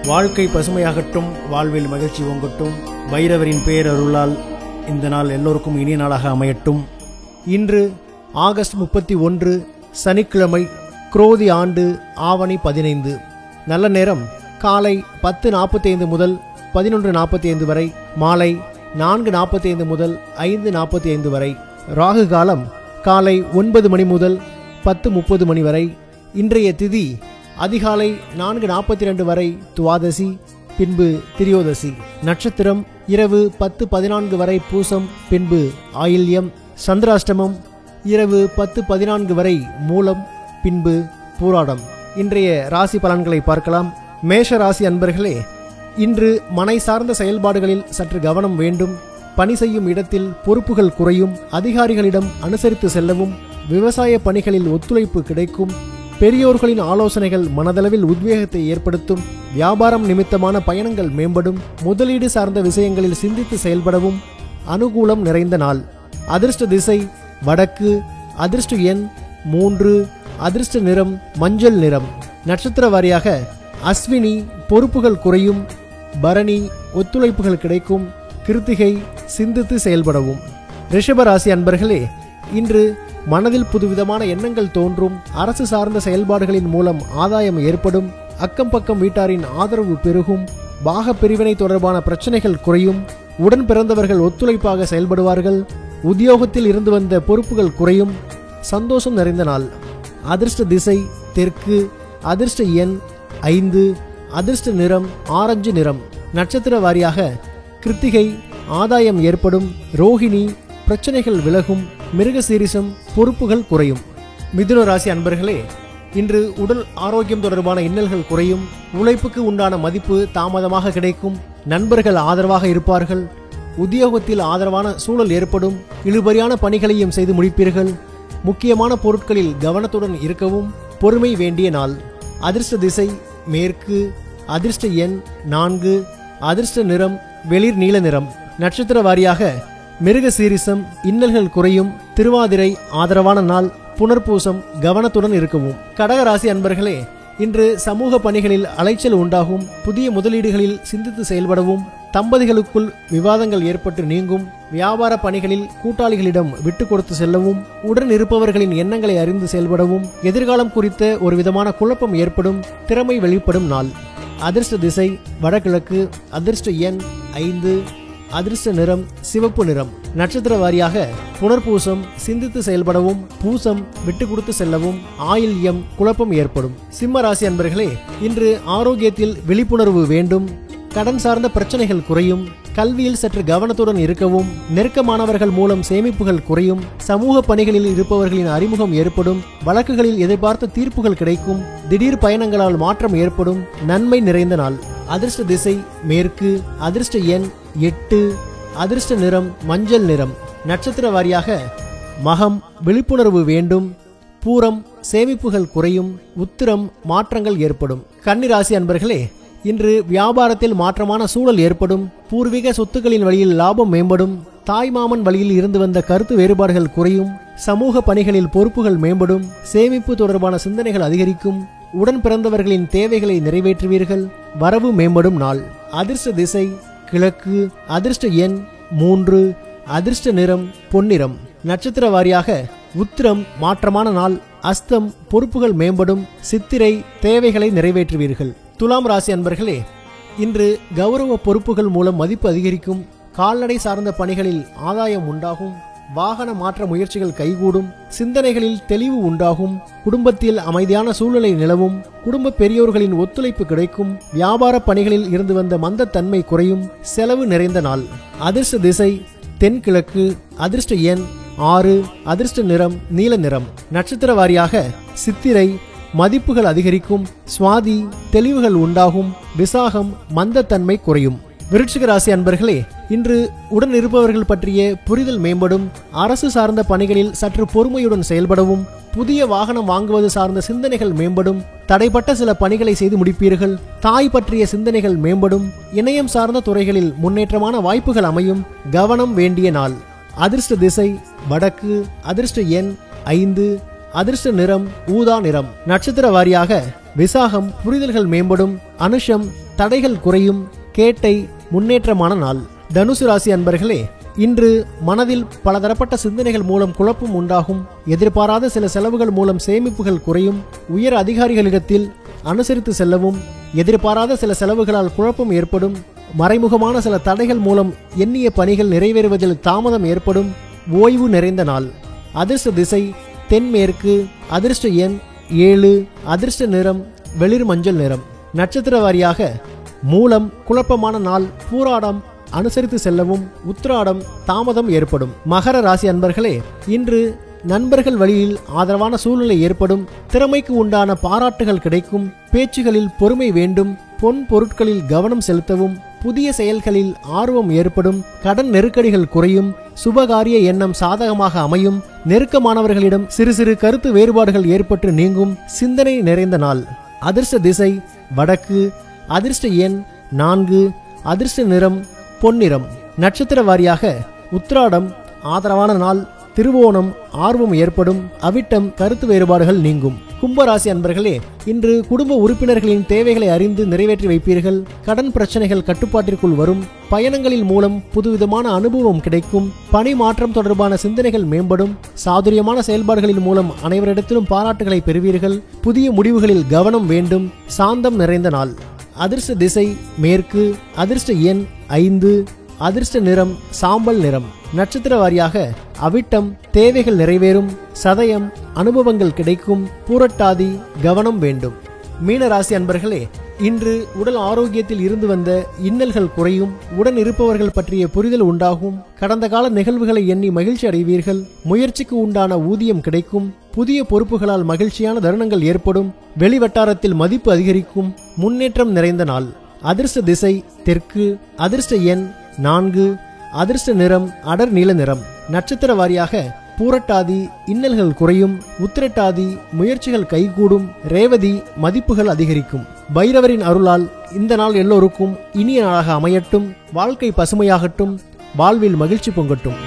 வாழ்க்கை பசுமையாகட்டும், வாழ்வில் மகிழ்ச்சி ஓங்கட்டும். பைரவரின் பேரருளால் இந்த நாள் எல்லோருக்கும் இனிய நாளாக அமையட்டும். இன்று ஆகஸ்ட் 31 சனிக்கிழமை, குரோதி ஆண்டு ஆவணி 15. நல்ல நேரம் காலை 10:45 முதல் 11:45 வரை, மாலை 4:45 முதல் 5:45 வரை. ராகு காலம் காலை 9 மணி முதல் 10:30 மணி வரை. இன்றைய திதி அதிகாலை 4:42 வரை துவாதசி, பின்பு திரியோதசி. நட்சத்திரம் இரவு 10:14 வரை பூசம், பின்பு ஆயில்யம். சந்திராஷ்டமம் இரவு 10:14 வரை மூலம், பின்பு பூராடம். இன்றைய ராசி பலன்களை பார்க்கலாம். மேஷ ராசி அன்பர்களே, இன்று மனை சார்ந்த செயல்பாடுகளில் சற்று கவனம் வேண்டும். பணி செய்யும் இடத்தில் பொறுப்புகள் குறையும். அதிகாரிகளிடம் அனுசரித்து செல்லவும். விவசாய பணிகளில் ஒத்துழைப்பு கிடைக்கும். பெரியோர்களின் ஆலோசனைகள் மனதளவில் உத்வேகத்தை ஏற்படுத்தும். வியாபாரம் நிமித்தமான பயணங்கள் மேம்படும். முதலீடு சார்ந்த விஷயங்களில் சிந்தித்து செயல்படவும் அனுகூலம் நிறைந்த நாள். அதிர்ஷ்ட திசை வடக்கு. அதிர்ஷ்ட எண் 3. அதிர்ஷ்ட நிறம் மஞ்சள் நிறம். நட்சத்திர வாரியாக அஸ்வினி, பொறுப்புகள் குறையும். பரணி, ஒத்துழைப்புகள் கிடைக்கும். கிருத்திகை, சிந்தித்து செயல்படவும். ரிஷபராசி அன்பர்களே, இன்று மனதில் புதுவிதமான எண்ணங்கள் தோன்றும். அரசு சார்ந்த செயல்பாடுகளின் மூலம் ஆதாயம் ஏற்படும். அக்கம் பக்கம் வீட்டாரின் ஆதரவு பெருகும். பாக பிரிவினை தொடர்பான பிரச்சனைகள் குறையும். உடன் பிறந்தவர்கள் ஒத்துழைப்பாக செயல்படுவார்கள். உத்தியோகத்தில் இருந்து வந்த பொறுப்புகள் குறையும். சந்தோஷம் நிறைந்த நாள். அதிர்ஷ்ட திசை தெற்கு. அதிர்ஷ்ட எண் 5. அதிர்ஷ்ட நிறம் ஆரஞ்சு நிறம். நட்சத்திர வாரியாக கிருத்திகை, ஆதாயம் ஏற்படும். ரோஹிணி, பிரச்சனைகள் விலகும். மிருகசீரிசம், பொறுப்புகள் குறையும். மிதுன ராசி அன்பர்களே, இன்று உடல் ஆரோக்கியம் தொடர்பான இன்னல்கள் குறையும். உழைப்புக்கு உண்டான மதிப்பு தாமதமாக கிடைக்கும். நண்பர்கள் ஆதரவாக இருப்பார்கள். உத்தியோகத்தில் ஆதரவான சூழல் ஏற்படும். இழுபறியான பணிகளையும் செய்து முடிப்பீர்கள். முக்கியமான பொருட்களில் கவனத்துடன் இருக்கவும் பொறுமை வேண்டிய நாள். அதிர்ஷ்ட திசை மேற்கு. அதிர்ஷ்ட எண் 4. அதிர்ஷ்ட நிறம் வெளிர் நீல நிறம். நட்சத்திர வாரியாக மிருகசீரிசம், இன்னல்கள் குறையும். திருவாதிரை, ஆதரவான நாள். புனர்பூசம், கவனத்துடன் இருக்கவும். கடகராசி அன்பர்களே, இன்று சமூக பணிகளில் அலைச்சல் உண்டாகும். புதிய முதலீடுகளில் சிந்தித்து செயல்படவும். தம்பதிகளுக்குள் விவாதங்கள் ஏற்பட்டு நீங்கும். வியாபார பணிகளில் கூட்டாளிகளிடம் விட்டு கொடுத்து செல்லவும். உடன் இருப்பவர்களின் எண்ணங்களை அறிந்து செயல்படவும். எதிர்காலம் குறித்த ஒரு விதமான குழப்பம் ஏற்படும். திறமை வெளிப்படும் நாள். அதிர்ஷ்ட திசை வடகிழக்கு. அதிர்ஷ்ட எண் 5. அதிர்ஷ்ட நிறம் சிவப்பு நிறம். நட்சத்திர வாரியாக புனர்பூசம், சிந்தித்து செயல்படவும். பூசம், விட்டு கொடுத்து செல்லவும். ஆயில்யம், குழப்பம் ஏற்படும். சிம்ம ராசி அன்பர்களே, இன்று ஆரோக்கியத்தில் விழிப்புணர்வு வேண்டும். கடன் சார்ந்த பிரச்சனைகள் குறையும். கல்வியில் சற்று கவனத்துடன் இருக்கவும். நெருக்கமானவர்கள் மூலம் சேமிப்புகள் குறையும். சமூக பணிகளில் இருப்பவர்களின் அறிமுகம் ஏற்படும். வழக்குகளில் எதிர்பார்த்த தீர்ப்புகள் கிடைக்கும். திடீர் பயணங்களால் மாற்றம் ஏற்படும். நன்மை நிறைந்த நாள். அதிர்ஷ்ட திசை மேற்கு. அதிர்ஷ்ட எண் 8. அதிர்ஷ்ட நிறம் மஞ்சள் நிறம். நட்சத்திர வாரியாக மகம், விழிப்புணர்வு வேண்டும். பூரம், சேமிப்புகள் குறையும். உத்திரம், மாற்றங்கள் ஏற்படும். கன்னிராசி அன்பர்களே, இன்று வியாபாரத்தில் மாற்றமான சூழல் ஏற்படும். பூர்வீக சொத்துக்களின் வழியில் லாபம் மேம்படும். தாய்மாமன் வழியில் இருந்து வந்த கருத்து வேறுபாடுகள் குறையும். சமூக பணிகளில் பொறுப்புகள் மேம்படும். சேமிப்பு தொடர்பான சிந்தனைகள் அதிகரிக்கும். உடன் பிறந்தவர்களின் தேவைகளை நிறைவேற்றுவீர்கள். வரவு மேம்படும் நாள். அதிர்ஷ்ட திசை கிழக்கு. அதிர்ஷ்ட எண் 3. அதிர்ஷ்ட நிறம் பொன்னிறம். நட்சத்திர வாரியாக உத்திரம், மாற்றமான நாள். அஸ்தம், பொறுப்புகள் மேம்படும். சித்திரை, தேவைகளை நிறைவேற்றுவீர்கள். துலாம் ராசி அன்பர்களே, இன்று கௌரவ பொறுப்புகள் மூலம் மதிப்பு அதிகரிக்கும். கால்நடை சார்ந்த பணிகளில் ஆதாயம் உண்டாகும். வாகன மாற்ற முயற்சிகள் கைகூடும். சிந்தனைகளில் தெளிவு உண்டாகும். குடும்பத்தில் அமைதியான சூழ்நிலை நிலவும். குடும்ப பெரியோர்களின் ஒத்துழைப்பு கிடைக்கும். வியாபார பணிகளில் இருந்து வந்த மந்தத்தன்மை குறையும். செலவு நிறைந்த நாள். அதிர்ஷ்ட திசை தென்கிழக்கு. அதிர்ஷ்ட எண் 6. அதிர்ஷ்ட நிறம் நீல நிறம். நட்சத்திர வாரியாக சித்திரை, மதிப்புகள் அதிகரிக்கும். சுவாதி, தெளிவுகள் உண்டாகும். விசாகம், மந்தத்தன்மை குறையும். விருச்சிக ராசி அன்பர்களே, இன்று உடன் இருப்பவர்கள் பற்றிய புரிதல் மேம்படும். அரசு சார்ந்த பணிகளில் சற்று பொறுமையுடன் செயல்படவும். புதிய வாகனம் வாங்குவது சார்ந்த சிந்தனைகள் மேம்படும். தடைப்பட்ட சில பணிகளை செய்து முடிப்பீர்கள். தாய் பற்றிய சிந்தனைகள் மேம்படும். இணையம் சார்ந்த துறைகளில் முன்னேற்றமான வாய்ப்புகள் அமையும். கவனம் வேண்டிய நாள். அதிர்ஷ்ட திசை வடக்கு. அதிர்ஷ்ட எண் 5. அதிர்ஷ்ட நிறம் ஊதா நிறம். நட்சத்திர வாரியாக விசாகம், புரிதல்கள் மேம்படும். அனுஷம், தடைகள் குறையும். கேட்டை முன்னேற்றமான நாள். தனுசு ராசி அன்பர்களே, இன்று மனதில் பலதரப்பட்ட சிந்தனைகள் மூலம் குழப்பம் உண்டாகும். எதிர்பாராத சில செலவுகள் மூலம் சேமிப்புகள் குறையும். உயர் அதிகாரிகளிடத்தில் அனுசரித்து செல்லவும். எதிர்பாராத சில செலவுகளால் குழப்பம் ஏற்படும். மறைமுகமான சில தடைகள் மூலம் எண்ணிய பணிகள் நிறைவேறுவதில் தாமதம் ஏற்படும். ஓய்வு நிறைந்த நாள். அதிர்ஷ்ட திசை தென்மேற்கு. அதிர்ஷ்ட எண் 7. அதிர்ஷ்ட நிறம் வெளிர் மஞ்சள் நிறம். நட்சத்திர வாரியாக மூலம் குழப்பமான நாள். பூராடம் அனுசரித்து செல்லவும். உத்திராடம் தாமதம் ஏற்படும். மகர ராசி அன்பர்களே, இன்று நண்பர்கள் வழியில் ஆதரவான சூழ்நிலை ஏற்படும். திறமைக்கு உண்டான பாராட்டுகள் கிடைக்கும். பேச்சுகளில் பொறுமை வேண்டும். பொன் பொருட்களில் கவனம் செலுத்தவும். புதிய செயல்களில் ஆர்வம் ஏற்படும். கடன் நெருக்கடிகள் குறையும். சுபகாரிய எண்ணம் சாதகமாக அமையும். நெருக்கமானவர்களிடம் சிறு சிறு கருத்து வேறுபாடுகள் ஏற்பட்டு நீங்கும். சிந்தனை நிறைந்த நாள். அதிர்ஷ்ட திசை வடக்கு. அதிர்ஷ்ட எண் 4. அதிர்ஷ்ட நிறம் பொன்னிறம். நட்சத்திர வாரியாக உத்திராடம் ஆதரவான நாள். திருவோணம் ஆர்வம் ஏற்படும். அவிட்டம் கருத்து வேறுபாடுகள் நீங்கும். கும்பராசி அன்பர்களே, இன்று குடும்ப உறுப்பினர்களின் தேவைகளை அறிந்து நிறைவேற்றி வைப்பீர்கள். கடன் பிரச்சனைகள் கட்டுப்பாட்டிற்குள் வரும். பயணங்களின் மூலம் புதுவிதமான அனுபவம் கிடைக்கும். பணி மாற்றம் தொடர்பான சிந்தனைகள் மேம்படும். சாதுரியமான செயல்பாடுகளின் மூலம் அனைவரிடத்திலும் பாராட்டுகளை பெறுவீர்கள். புதிய முடிவுகளில் கவனம் வேண்டும். சாந்தம் நிறைந்த நாள். அதிர்ஷ்ட திசை மேற்கு. அதிர்ஷ்ட எண் 5. அதிர்ஷ்ட நிறம் சாம்பல் நிறம். நட்சத்திர வாரியாக அவிட்டம் தேவைகள் நிறைவேறும். சதயம் அனுபவங்கள் கிடைக்கும். பூரட்டாதி கவனம் வேண்டும். மீனராசி அன்பர்களே, இன்று உடல் ஆரோக்கியத்தில் இருந்து வந்த இன்னல்கள் குறையும். உடன் இருப்பவர்கள் பற்றிய புரிதல் உண்டாகும். கடந்த கால நிகழ்வுகளை எண்ணி மகிழ்ச்சி அடைவீர்கள். முயற்சிக்கு உண்டான ஊதியம் கிடைக்கும். புதிய பொறுப்புகளால் மகிழ்ச்சியான தருணங்கள் ஏற்படும். வெளிவட்டாரத்தில் மதிப்பு அதிகரிக்கும். முன்னேற்றம் நிறைந்த நாள். அதிர்ஷ்ட திசை தெற்கு. அதிர்ஷ்ட எண் 4. அதிர்ஷ்ட நிறம் அடர் நீல நிறம். நட்சத்திர வாரியாக பூரட்டாதி இன்னல்கள் குறையும். உத்திரட்டாதி முயற்சிகள் கைகூடும். ரேவதி மதிப்புகள் அதிகரிக்கும். பைரவரின் அருளால் இந்த நாள் எல்லோருக்கும் இனிய நாளாக அமையட்டும். வாழ்க்கை பசுமையாகட்டும். வாழ்வில் மகிழ்ச்சி பொங்கட்டும்.